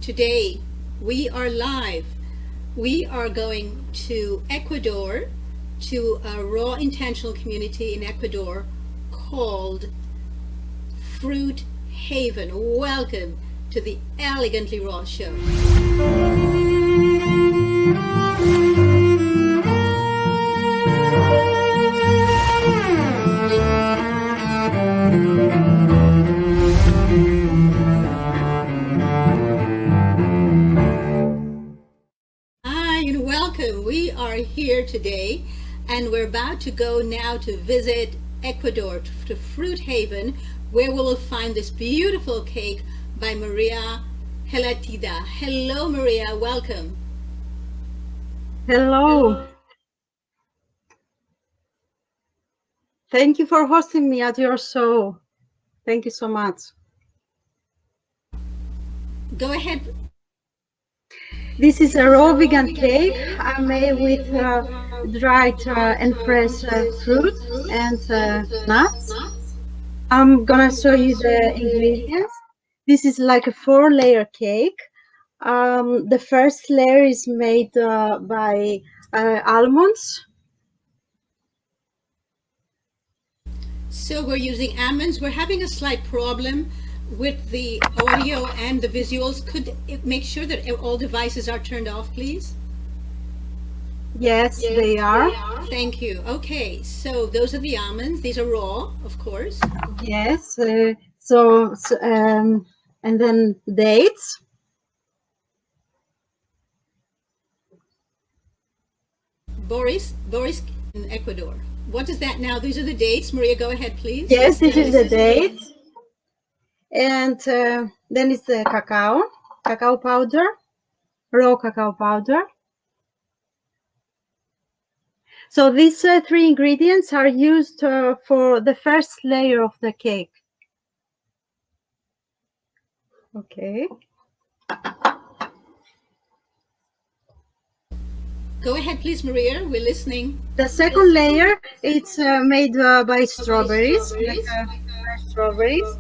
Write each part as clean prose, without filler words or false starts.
Today we are live. We are going to Ecuador, to a raw intentional community in Ecuador called Fruit Haven. Welcome to the Elegantly Raw Show. Hi and welcome. We are here today and we're about to go now to visit Ecuador, to Fruit Haven, where we will find this beautiful cake by Maria Gelatida. Hello Maria, welcome. Hello. Thank you for hosting me at your show. Thank you so much. Go ahead. This is a raw vegan cake I made with dried and fresh fruit and nuts. I'm gonna show you the ingredients. This is like a 4-layer cake. The first layer is made by almonds. So we're using almonds. We're having a slight problem with the audio and the visuals. Could it make sure that all devices are turned off, please? Yes, they are. Thank you. Okay, so those are the almonds. These are raw, of course. Yes. And then dates. Boris in Ecuador. What is that now? These are the dates. Maria, go ahead, please. Yes, this is the date. And then it's the cacao powder, raw cacao powder. So these 3 ingredients are used for the first layer of the cake. Okay. Go ahead, please, Maria. We're listening. The second layer, it's made by strawberries, like fresh strawberries.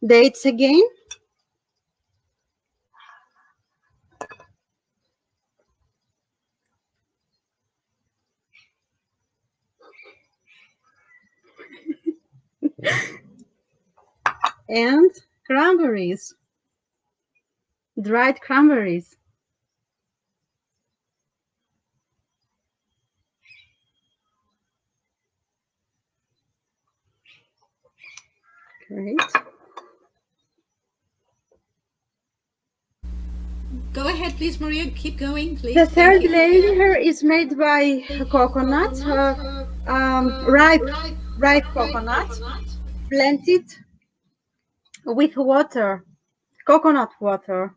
Dates again. And cranberries, dried cranberries. Great. Go ahead, please, Maria. Keep going, please. The third layer is made by coconut, ripe coconut, blended with water, coconut water.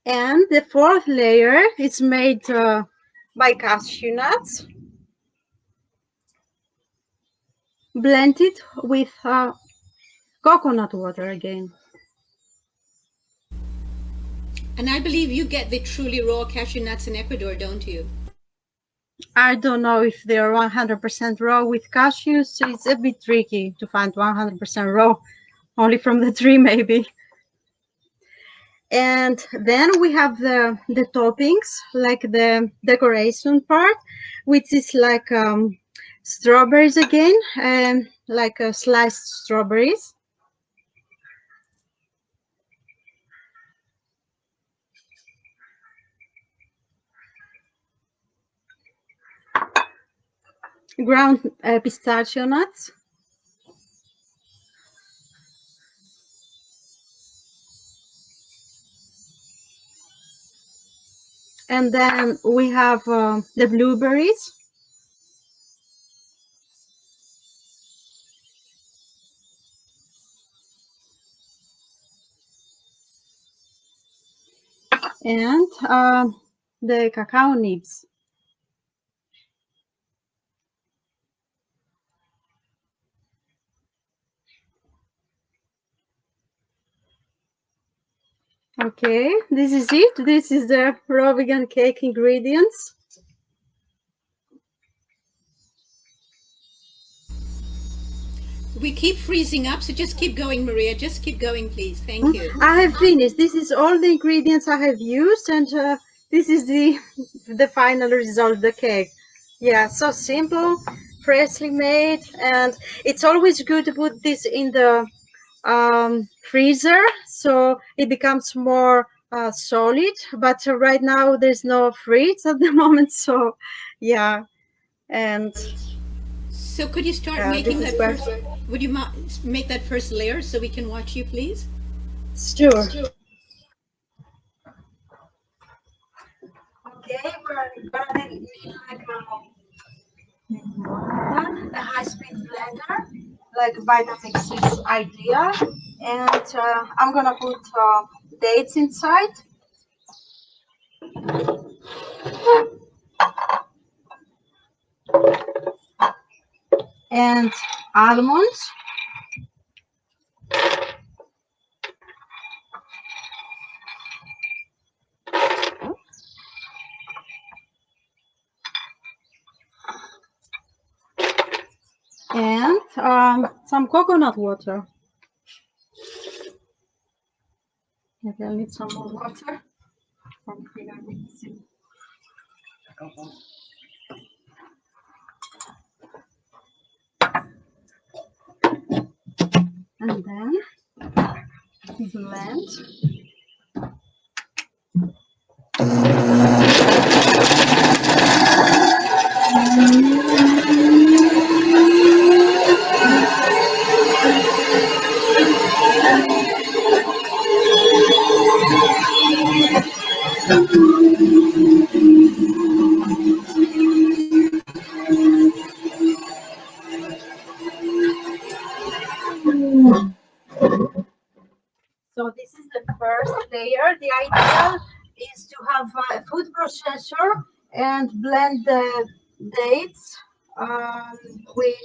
And the fourth layer is made by cashew nuts, blended with coconut water again. And I believe you get the truly raw cashew nuts in Ecuador, don't you? I don't know if they're 100% raw with cashews. It's a bit tricky to find 100% raw, only from the tree maybe. And then we have the toppings, like the decoration part, which is like strawberries again, and like sliced strawberries. Ground pistachio nuts. And then we have the blueberries. And the cacao nibs. Okay, this is it. This is the raw vegan cake ingredients. We keep freezing up, so just keep going, Maria. Just keep going, please. Thank you. I have finished. This is all the ingredients I have used, and this is the final result, the cake. Yeah, so simple, freshly made, and it's always good to put this in the freezer so it becomes more solid. But right now there's no fridge at the moment, so yeah, and So could you start this making is that where. first? Would you make that first layer so we can watch you, please? Sure. Okay, we're gonna need like a high-speed blender, like Vitamix's idea, and I'm gonna put dates inside and almonds and some coconut water. Maybe I'll need some more water. And then blend. So this is the first layer. The idea is to have a food processor and blend the dates with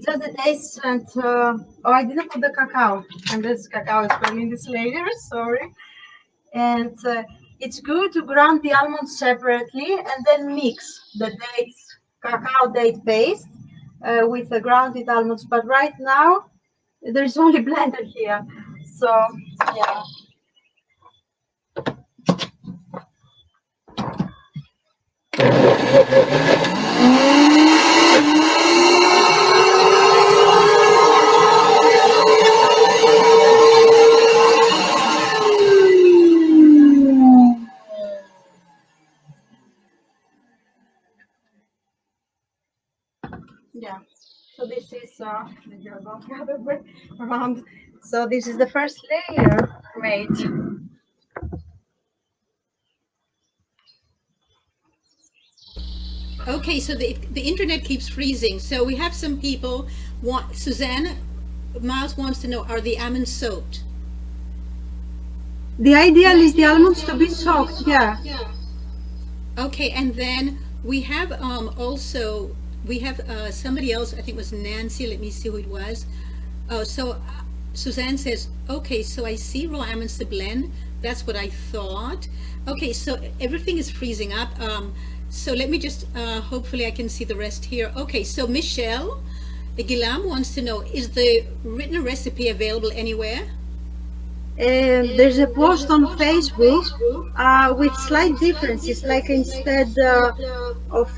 just the dates and oh, I didn't put the cacao, and this cacao is going in this layer. Sorry. And it's good to ground the almonds separately and then mix the dates, cacao date paste with the grounded almonds. But right now there's only blender here, so yeah. Yeah. So this is maybe I'll go the other way around. So this is the first layer made. Okay, so the internet keeps freezing. So we have some people want. Suzanne Miles wants to know: are the almonds soaked? The ideal is the almonds to be soaked. Yeah. Okay, and then we have also we have somebody else. I think it was Nancy. Let me see who it was. Oh, so Suzanne says, okay, so I see raw almonds to blend. That's what I thought. Okay, so everything is freezing up. So let me just, hopefully I can see the rest here. Okay, so Michelle Guilam wants to know, is the written recipe available anywhere? There's a post on Facebook with slight differences. Like instead of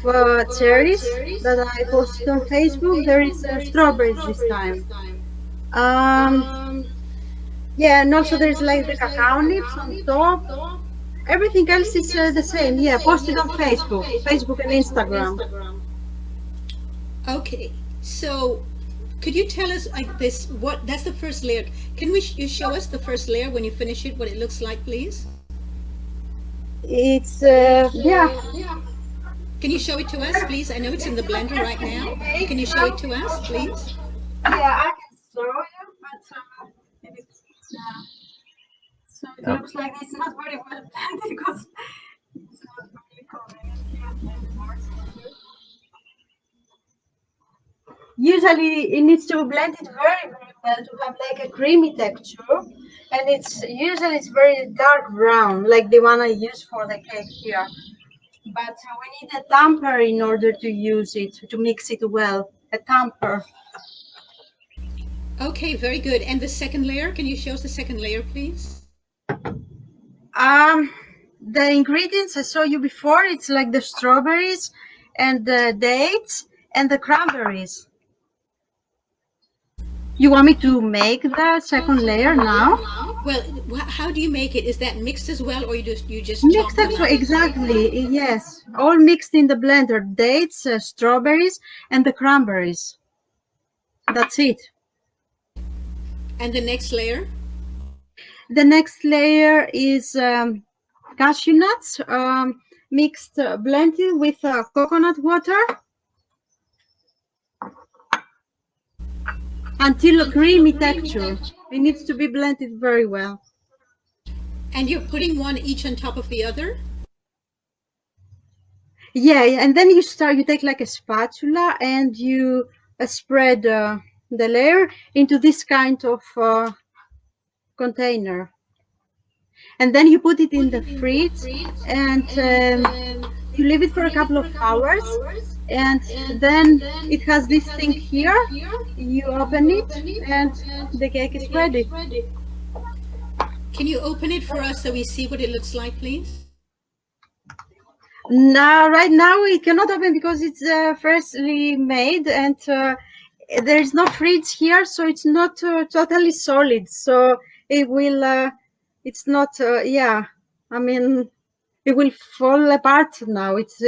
cherries that I posted on Facebook, there is strawberries this time. Yeah, and also there's like the cacao nibs on top. Everything else is the same. Yeah, posted on Facebook and Instagram. Okay, so could you tell us like this, what, that's the first layer. Can you show us the first layer when you finish it, what it looks like, please? It's yeah. Can you show it to us, please? I know it's in the blender right now. Can you show it to us, please? Yeah, I can show you, but so it looks like it's not very well planned because it's not really convenient here anymore. Usually it needs to be blended very, very well to have like a creamy texture. and it's usually it's very dark brown, like the one I use for the cake here. But we need a tamper in order to use it, to mix it well. A tamper. Okay, very good. And the second layer, can you show us the second layer, please? The ingredients I saw you before, it's like the strawberries and the dates and the cranberries. You want me to make the second layer now? Well, how do you make it? Is that mixed as well, or you just chop Mixed them up, up? exactly, yes. All mixed in the blender. Dates, strawberries, and the cranberries. That's it. And the next layer? The next layer is cashew nuts, mixed, blended with coconut water until a creamy texture. It needs to be blended very well. And you're putting one each on top of the other? Yeah, and then you take like a spatula and you spread the layer into this kind of container. And then you put it in the fridge and you leave it for a couple of hours. And then it has this thing here. You open it and the cake is ready. Can you open it for us so we see what it looks like, please? Now, right now it cannot open because it's freshly made and there's no fridge here, so it's not totally solid. So it will, it's not, yeah, I mean, it will fall apart now. It's,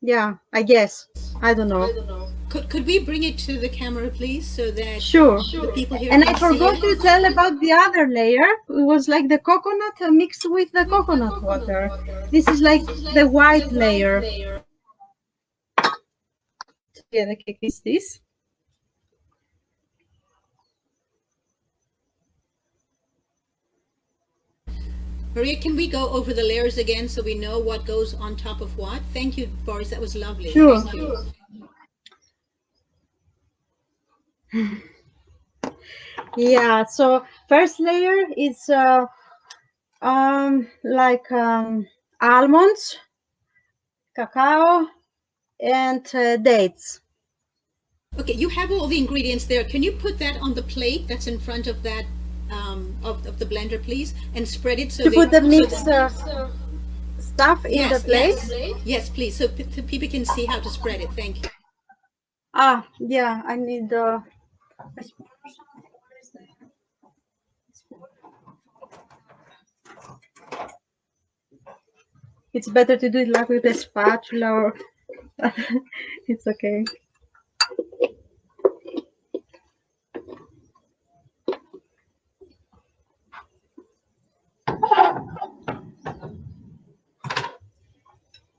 yeah, I guess. I don't know. Could we bring it to the camera, please, so that Sure. the people here And can I forgot see to it? tell about the other layer. It was like the coconut mixed with the coconut water. This is like the white layer. Yeah, the cake is this. Maria, can we go over the layers again so we know what goes on top of what? Thank you, Boris. That was lovely. Sure. Thank you. Yeah, so first layer is like almonds, cacao, and dates. Okay, you have all the ingredients there. Can you put that on the plate that's in front of that of the blender, please, and spread it so To they put the so mixed that- stuff in the yes, plate. yes, please, so people can see how to spread it. Thank you. Ah, yeah, I need a spoon or something. Where is the spoon? It's better to do it like with a spatula or it's okay.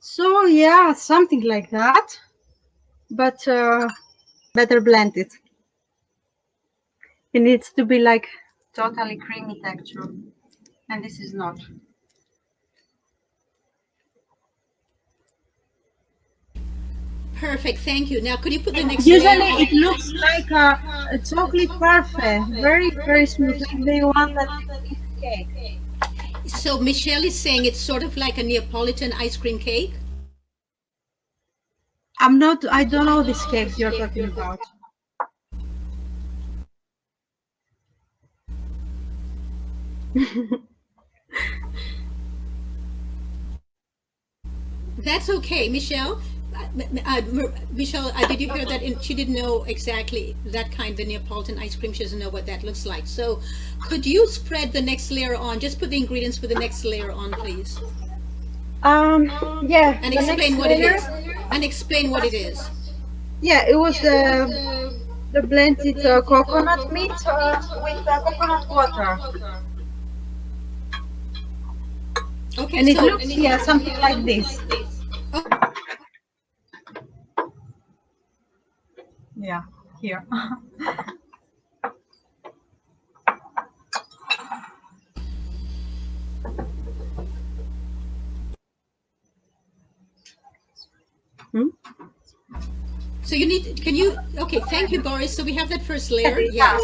So yeah, something like that, but better blend it. It needs to be like totally creamy texture, and this is not. Perfect. Thank you. Now, could you put the next Usually layer? it looks like a chocolate parfait, very, very smooth, like the one that you eat cake. So Michelle is saying it's sort of like a Neapolitan ice cream cake. I don't know this cake you're talking about. That's okay, Michelle. Michelle, did you hear that? She didn't know exactly that kind, the Neapolitan ice cream. She doesn't know what that looks like. So, could you spread the next layer on? Just put the ingredients for the next layer on, please. Yeah. And the explain next what layer, it is. And explain what it is. Yeah, it was the blended coconut meat with coconut water. Okay, And it so looks, yeah, something like this. Yeah, here. So you need, okay, thank you, Boris. So we have that first layer. Yeah. Yes.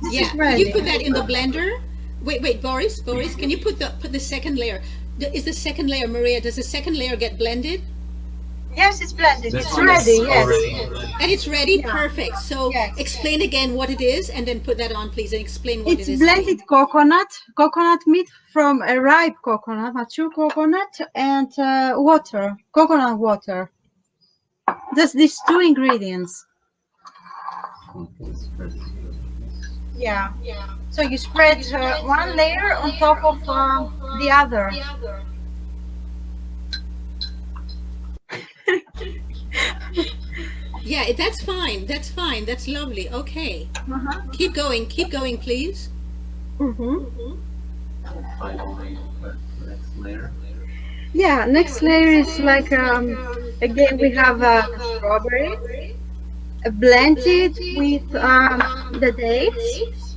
This Yeah. is Could ready. you put that in the blender Wait, Boris, can you put the second layer? Is the second layer, Maria? Does the second layer get blended? Yes, it's blended. This It's one ready. is Yes. already And it's ready? Yeah. Perfect. So Yes. explain again what it is and then put that on, please, and explain what It's it is. blended coconut meat from a ripe coconut, mature coconut, and coconut water. Just these two ingredients. Yeah. So you spread one layer on top of the other. Yeah, that's fine. That's fine. That's lovely. Okay. Uh-huh. Keep going, please. Mm-hmm. finally the next layer. Yeah, next layer is like again we have strawberries blended with the dates.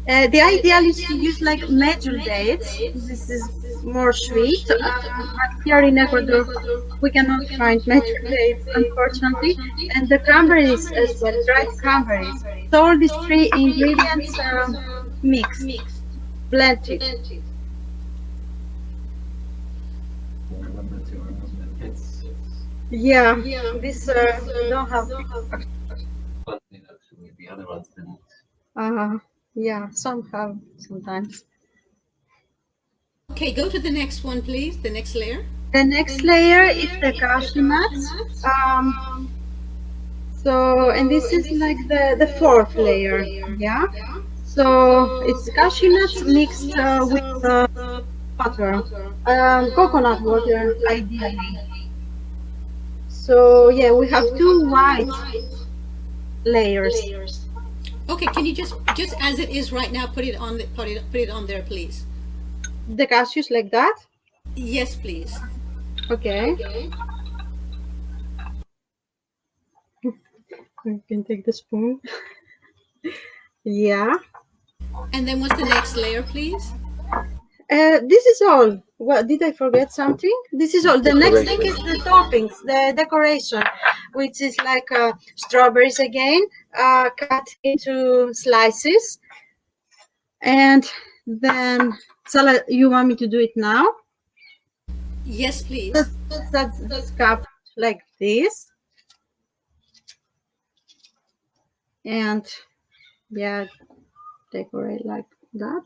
The ideal is to use like major dates. This is more sweet. But here in Ecuador, we cannot find major dates, unfortunately. And the cranberries as well, dried cranberries. So all these three ingredients mixed, blended. Remember to remove the bits. Yeah, this don't have. But actually the other ones didn't. Yeah, some have sometimes. Okay, go to the next one, please. The next layer. The next layer is the cashew nuts. And this is like the fourth layer, yeah. So it's cashew nuts mixed with water, coconut water, ideally. So yeah, we have two white layers. Okay, can you just as it is right now, put it on there, please? The cashews like that. Yes, please. Okay. You can take the spoon. Yeah. And then what's the next layer, please? This is all. What did I forget something? This is all. The next thing is the toppings, the decoration, which is like strawberries again, cut into slices. And then, you want me to do it now? Yes, please. That's cut like this. And yeah, decorate like that.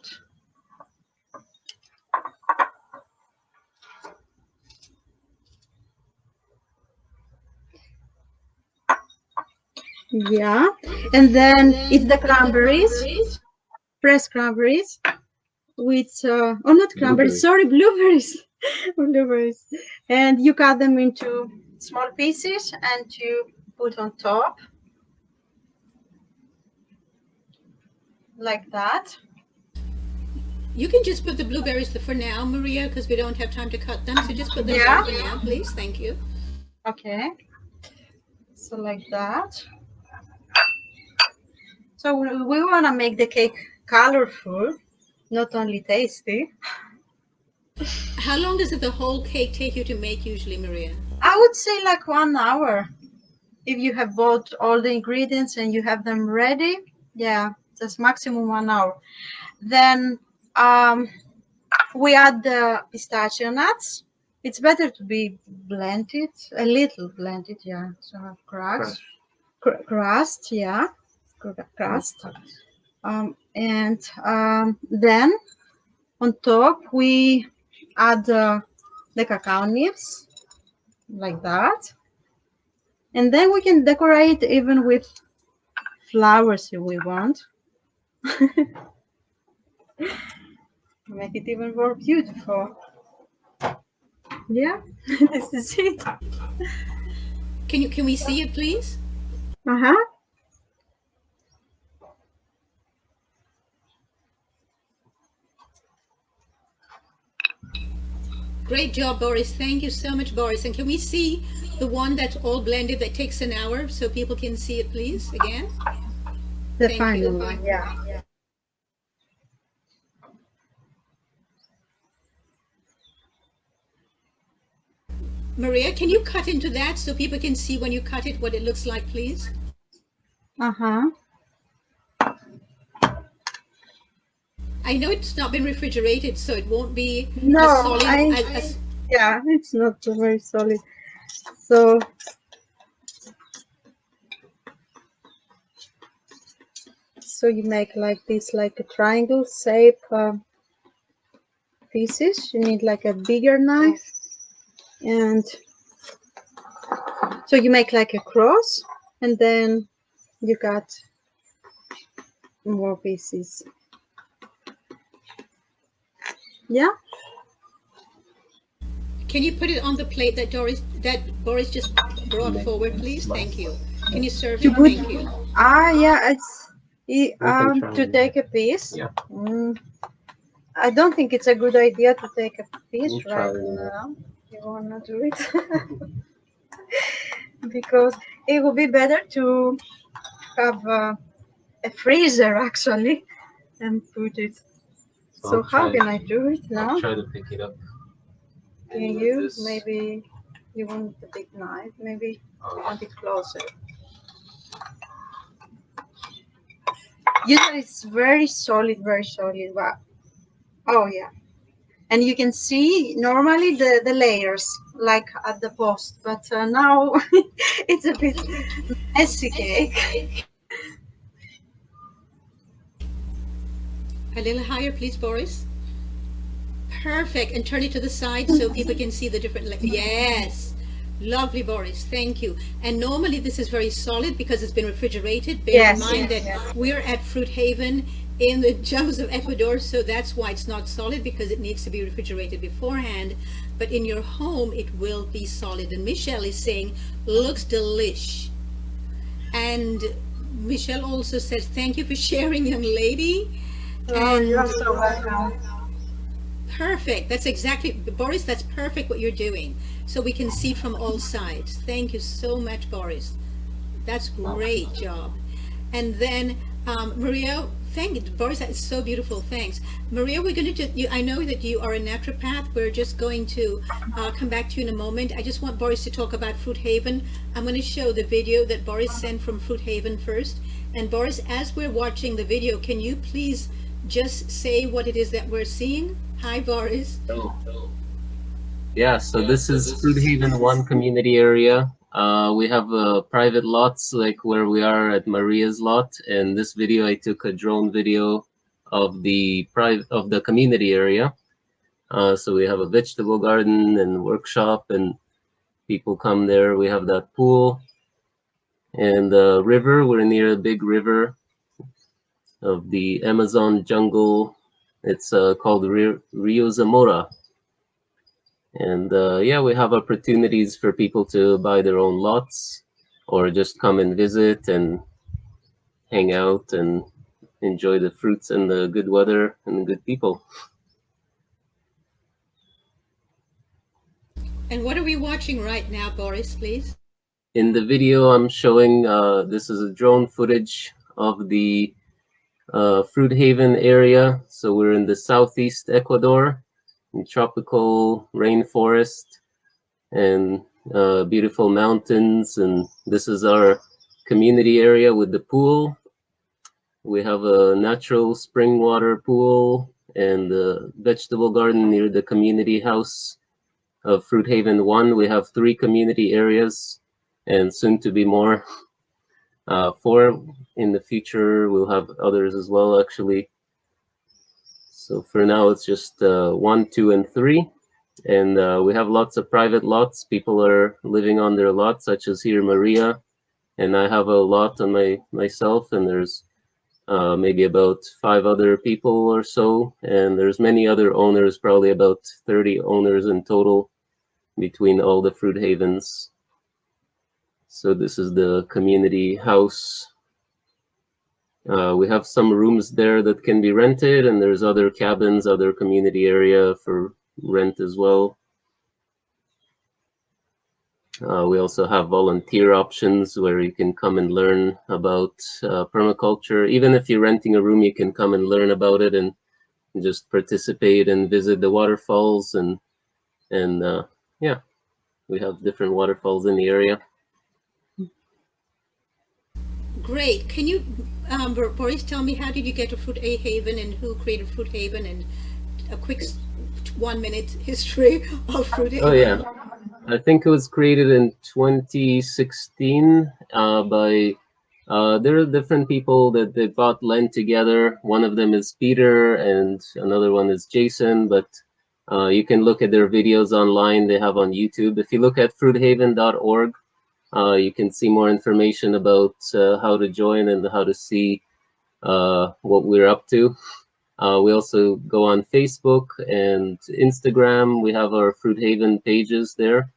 Yeah, and then it's the cranberries, pressed cranberries with not cranberries, sorry, blueberries. Blueberries, and you cut them into small pieces and you put on top like that. You can just put the blueberries for now, Maria, because we don't have time to cut them. So just put them there for now, please. Thank you. Okay, so like that. So we want to make the cake colorful, not only tasty. How long does the whole cake take you to make usually, Maria? I would say like 1 hour. If you have bought all the ingredients and you have them ready, yeah, just maximum 1 hour. Then we add the pistachio nuts. It's better to be blended, a little blended, yeah. So have crust, yeah, crust. Then on top we add the cacao nibs like that, and then we can decorate even with flowers if we want. Make it even more beautiful. Yeah, this is it. Can we see it, please? Uh-huh. Great job, Boris. Thank you so much, Boris. And can we see the one that's all blended that takes an hour so people can see it, please, again? The final one, yeah. Maria, can you cut into that so people can see when you cut it what it looks like, please? I know it's not been refrigerated, so it won't be No, as solid as yeah, it's not very solid. So you make like this, like a triangle shape pieces. You need like a bigger knife, and so you make like a cross, and then you got more pieces. Yeah. Can you put it on the plate that Boris just brought forward, please? Thank you. Can you serve To it? put Thank you. yeah, it's try to and- take a piece. Yeah. I don't think it's a good idea to take a piece We'll try right it. now. You wanna do it? Because it would be better to have a freezer actually and put it. So I'll how try. can I do it now? I'll try to pick it up. Can you? Maybe you want a big knife. Maybe you want it closer. Usually it's very solid, very solid. But oh yeah, and you can see normally the layers like at the post, but now it's a bit messy cake. A little higher, please, Boris. Perfect. And turn it to the side so people can see the different. Yes. Lovely, Boris. Thank you. And normally this is very solid because it's been refrigerated. Bear in Yes, mind yes, that yes. we're at Fruit Haven in the jungles of Ecuador, so that's why it's not solid, because it needs to be refrigerated beforehand. But in your home, it will be solid. And Michelle is saying, looks delish. And Michelle also says, thank you for sharing, young lady. Oh, And you're so welcome. perfect. That's exactly, Boris, that's perfect what you're doing. So we can see from all sides. Thank you so much, Boris. That's great job. And then Maria, thank you, Boris. That is so beautiful. Thanks, Maria. We're going to just. I know that you are a naturopath. We're just going to come back to you in a moment. I just want Boris to talk about Fruit Haven. I'm going to show the video that Boris sent from Fruit Haven first. And Boris, as we're watching the video, can you please just say what it is that we're seeing? Hi, Boris. Oh. Yeah, so this is Fruit Haven 1 community area. We have private lots like where we are at Maria's lot. And this video, I took a drone video of the community area. So we have a vegetable garden and workshop, and people come there. We have that pool and the river. We're near a big river of the Amazon jungle. It's called Rio Zamora. And yeah, we have opportunities for people to buy their own lots or just come and visit and hang out and enjoy the fruits and the good weather and the good people. And what are we watching right now, Boris, please? In the video, I'm showing this is a drone footage of the Fruit Haven area. So we're in the southeast Ecuador, in tropical rainforest and beautiful mountains. And this is our community area with the pool. We have a natural spring water pool and a vegetable garden near the community house of Fruit Haven 1. We have 3 community areas and soon to be more. 4 in the future. We'll have others as well, actually. So for now, it's just 1, 2, and 3. And we have lots of private lots. People are living on their lots, such as here, Maria. And I have a lot on myself, and there's maybe about 5 other people or so. And there's many other owners, probably about 30 owners in total between all the Fruit Havens. So this is the community house. We have some rooms there that can be rented, and there's other cabins, other community area for rent as well. We also have volunteer options where you can come and learn about permaculture. Even if you're renting a room, you can come and learn about it and just participate and visit the waterfalls. And yeah, we have different waterfalls in the area. Great. Can you, Boris, tell me, how did you get to Fruit Haven and who created Fruit Haven, and a quick 1 minute history of Fruit Haven? Oh yeah, I think it was created in 2016 by there are different people that they bought land together. One of them is Peter, and another one is Jason. But you can look at their videos online. They have on YouTube. If you look at fruithaven.org, you can see more information about how to join and how to see what we're up to. We also go on Facebook and Instagram. We have our Fruit Haven pages there.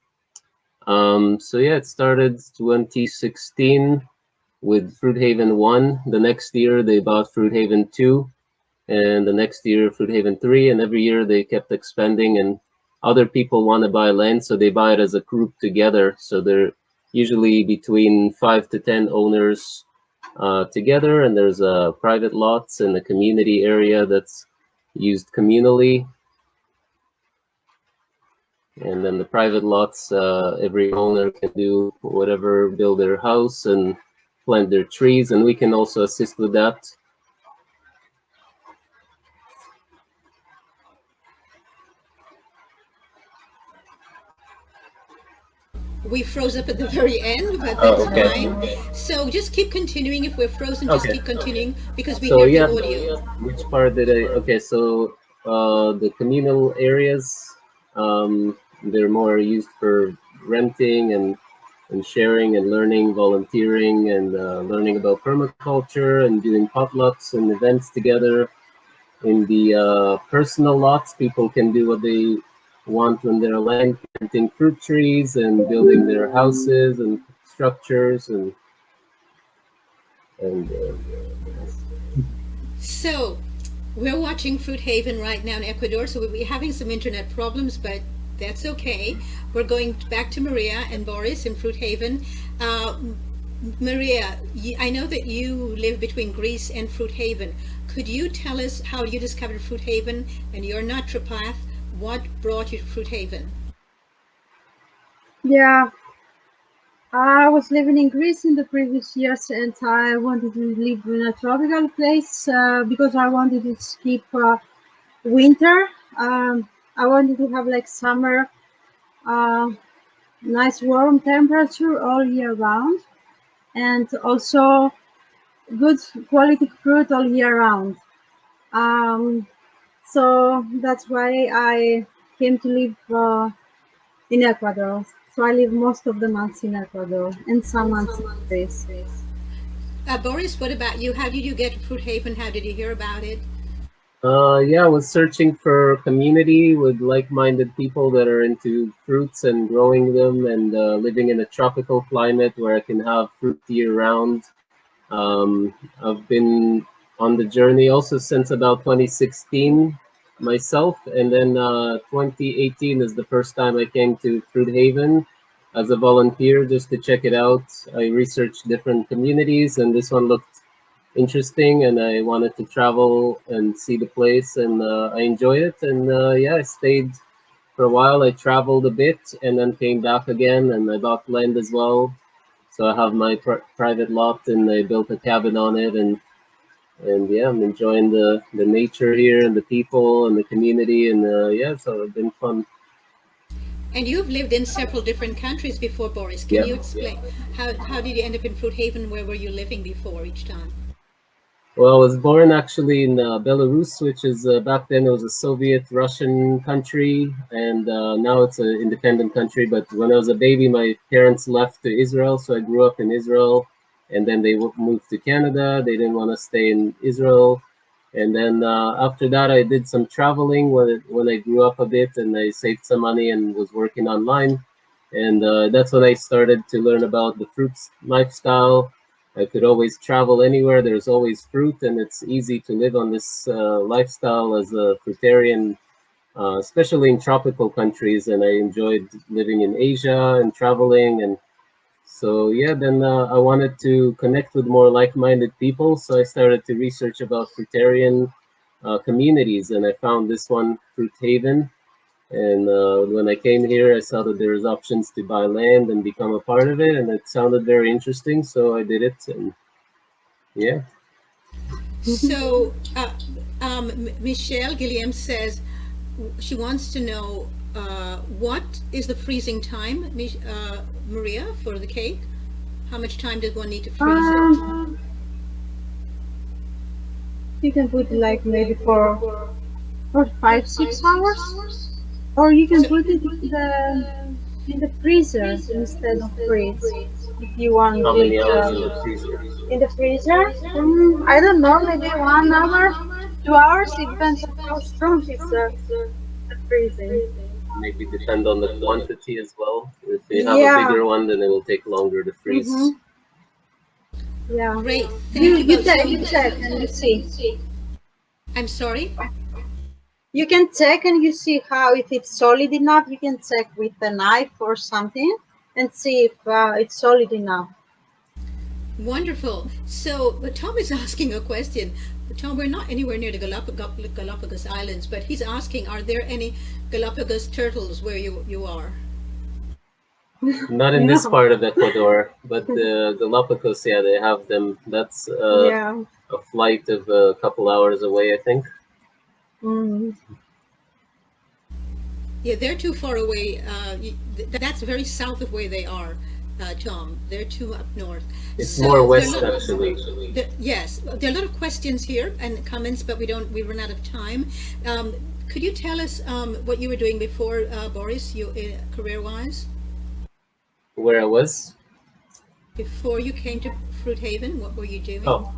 So yeah, it started 2016 with Fruit Haven 1. The next year they bought Fruit Haven 2, and the next year Fruit Haven 3, and every year they kept expanding, and other people want to buy land, so they buy it as a group together. So they're usually between 5 to 10 owners together, and there's private lots in the community area that's used communally. And then the private lots, every owner can do whatever, build their house and plant their trees, and we can also assist with that. We froze up at the very end, but Oh, that's okay. fine. So just keep continuing. If we're frozen, just Okay. keep continuing because we So hear yeah, the audio. which part did I? Okay, so the communal areas, they're more used for renting and sharing and learning, volunteering, and learning about permaculture and doing potlucks and events together. In the personal lots, people can do what they want on their land, planting fruit trees and building their houses and structures and So we're watching Fruit Haven right now in Ecuador, so we'll be having some internet problems, but that's okay. We're going back to Maria and Boris in Fruit Haven. Maria, I know that you live between Greece and Fruit Haven. Could you tell us how you discovered Fruit Haven and your naturopath? What brought you to Fruit Haven? Yeah, I was living in Greece in the previous years, and I wanted to live in a tropical place because I wanted to skip winter. I wanted to have like summer, uh, nice warm temperature all year round, and also good quality fruit all year round. Um, so that's why I came to live in Ecuador. So I live most of the months in Ecuador and some months in Greece. Boris, what about you? How did you get to Fruit Haven? How did you hear about it? yeah, I was searching for community with like-minded people that are into fruits and growing them and living in a tropical climate where I can have fruit year-round. I've been on the journey also since about 2016 myself, and then 2018 is the first time I came to Fruit Haven as a volunteer just to check it out. I researched different communities, and this one looked interesting, and I wanted to travel and see the place, and I enjoyed it. And yeah, I stayed for a while. I traveled a bit, and then came back again, and I bought land as well. So I have my private lot, and I built a cabin on it, and yeah, I'm enjoying the nature here and the people and the community, and yeah, so it's been fun. And you've lived in several different countries before, Boris. Can Yeah. you explain how did you end up in Fruit Haven? Where were you living before each time? Well, I was born actually in Belarus, which is back then it was a Soviet Russian country, and now it's an independent country. But when I was a baby, my parents left to Israel, so I grew up in Israel, and then they moved to Canada. They didn't want to stay in Israel, and then after that, I did some traveling when I grew up a bit, and I saved some money and was working online, and that's when I started to learn about the fruits lifestyle. I could always travel anywhere. There's always fruit, and it's easy to live on this lifestyle as a fruitarian, especially in tropical countries. And I enjoyed living in Asia and traveling. And so, yeah, then I wanted to connect with more like-minded people. So I started to research about fruitarian communities, and I found this one, Fruit Haven. And when I came here, I saw that there was options to buy land and become a part of it, and it sounded very interesting. So I did it, and yeah. So, Michelle Gilliam says she wants to know what is the freezing time, Maria, for the cake? How much time does one need to freeze it? You can put like maybe for 5, 6 hours, or you can So, put it in the freezer instead of freeze. If you want How it many hours in the freezer? in the freezer, I don't know, maybe 1 hour, 2 hours. It depends on how strong is the freezing. Maybe depend on the quantity as well. If you have a Yeah. bigger one, then it will take longer to Mm-hmm. freeze. Yeah. great. You Thank you you both check so you much. check and you see. I'm sorry? You can check and you see how if it's solid enough. You can check with a knife or something and see if it's solid enough. Wonderful. So, but Tom is asking a question. Tom, we're not anywhere near the Galapagos Islands, but he's asking, are there any Galapagos turtles where you are? Not in this No. part of Ecuador, but the Galapagos, yeah, they have them. That's Yeah. a flight of a couple hours away, I think. Mm. Yeah, they're too far away. That's very south of where they are, Tom. They're too up north. It's more So west, actually. yes, there are a lot of questions here and comments, but we run out of time. Could you tell us what you were doing before, Boris, you career-wise? Where I was? Before you came to Fruit Haven, what were you doing? Oh,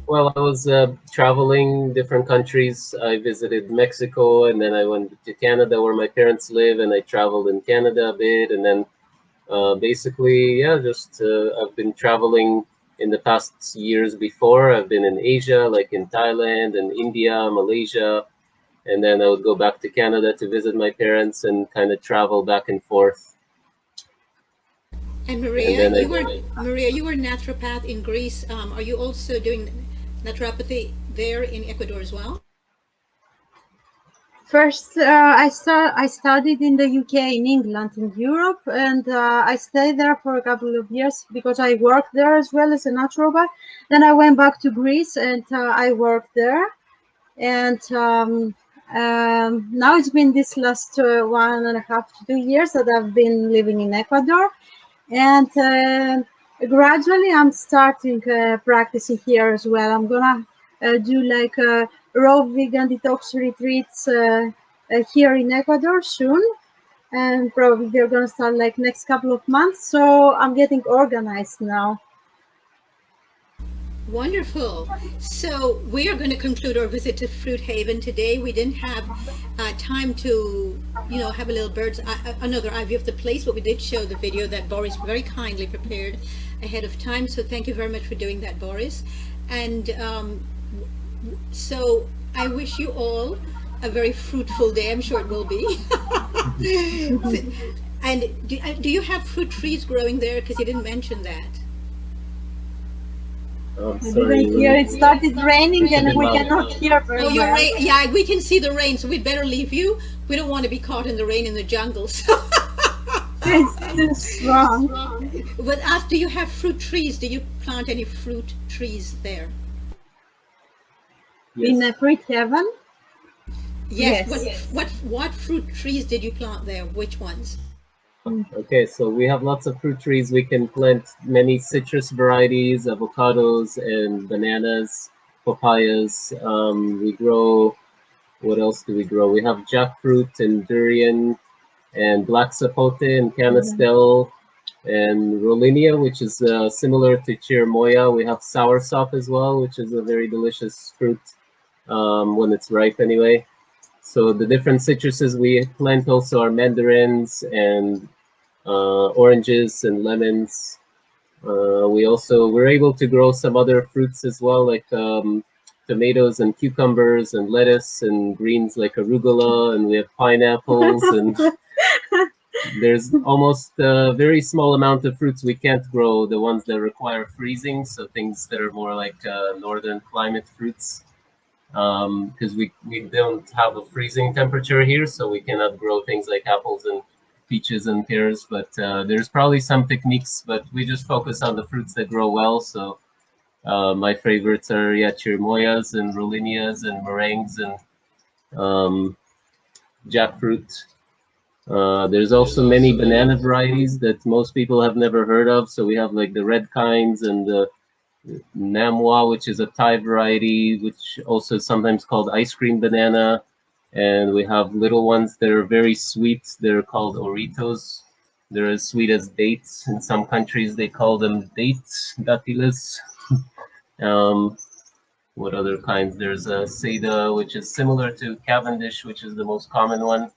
well, I was traveling different countries. I visited Mexico, and then I went to Canada, where my parents live, and I traveled in Canada a bit, and then basically, yeah, just I've been traveling in the past years before. I've been in Asia, like in Thailand and India, Malaysia, and then I would go back to Canada to visit my parents and kind of travel back and forth. And And then I, Maria, you were naturopath in Greece. Are you also doing naturopathy there in Ecuador as well? First, I studied in the UK, in England, in Europe, and I stayed there for a couple of years because I worked there as well as a naturopath. Then I went back to Greece and I worked there. And now it's been this last 1.5 to 2 years that I've been living in Ecuador, and gradually I'm starting practicing here as well. I'm gonna do like raw vegan detox retreats here in Ecuador soon, and probably they're gonna start like next couple of months. So I'm getting organized now. Wonderful. So we are going to conclude our visit to Fruit Haven today. We didn't have time to, have a little another eye view of the place, but we did show the video that Boris very kindly prepared ahead of time. So thank you very much for doing that, Boris. And so I wish you all a very fruitful day. I'm sure it will be. And do you have fruit trees growing there? Because you didn't mention that. oh, I sorry. didn't hear. It started raining and we loud. cannot hear very Oh, well. yeah, we can see the rain, so we'd better leave you. We don't want to be caught in the rain in the jungle. So. It's too strong. But do you have fruit trees? Do you plant any fruit trees there? In Yes. Fruit Haven. Yes. Yes. What fruit trees did you plant there? Which ones? Okay, so we have lots of fruit trees. We can plant many citrus varieties, avocados and bananas, papayas. We grow, what else do we grow? We have jackfruit and durian and black sapote and canistel and rollinia, which is similar to chirimoya. We have soursop as well, which is a very delicious fruit when it's ripe anyway. So the different citruses we plant also are mandarins and oranges and lemons. We're able to grow some other fruits as well, like tomatoes and cucumbers and lettuce and greens like arugula, and we have pineapples and there's almost a very small amount of fruits we can't grow, the ones that require freezing, so things that are more like northern climate fruits, because we don't have a freezing temperature here, so we cannot grow things like apples and peaches and pears. But there's probably some techniques, but we just focus on the fruits that grow well. So My favorites are chirimoyas and rolinias and meringues and um, jackfruit. There's also many banana varieties that most people have never heard of. So we have like the red kinds and the Namwa, which is a Thai variety, which also is sometimes called ice cream banana. And we have little ones that are very sweet. They're called oritos. They're as sweet as dates. In some countries, they call them dates, datiles. Um, what other kinds? There's a Seda, which is similar to Cavendish, which is the most common one.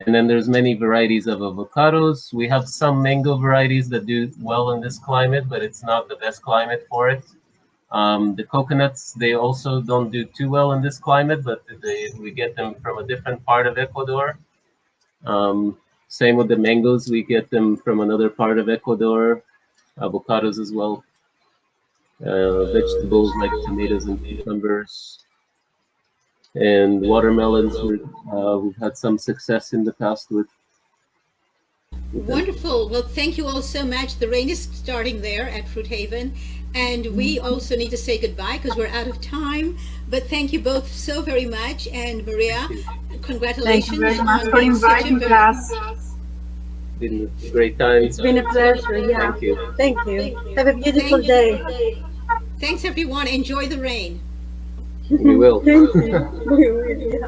And then there's many varieties of avocados. We have some mango varieties that do well in this climate, but it's not the best climate for it. The coconuts, they also don't do too well in this climate, but we get them from a different part of Ecuador. Same with the mangoes, we get them from another part of Ecuador. Avocados as well. Vegetables like tomatoes and cucumbers. And watermelons, we've had some success in the past with them. Wonderful. Well, thank you all so much. The rain is starting there at Fruit Haven, and we also need to say goodbye because we're out of time. But thank you both so very much. And Maria, Thank you. Thank congratulations you very much on for being such a inviting very us. It's been a great time. It's been a pleasure. Yeah. Thank you. Thank you. Have a beautiful Thank day. Thanks, everyone. Enjoy the rain. We will. Thank you. We will, yeah.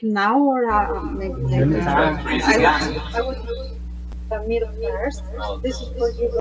Now or maybe later. I would submit first. This is for you.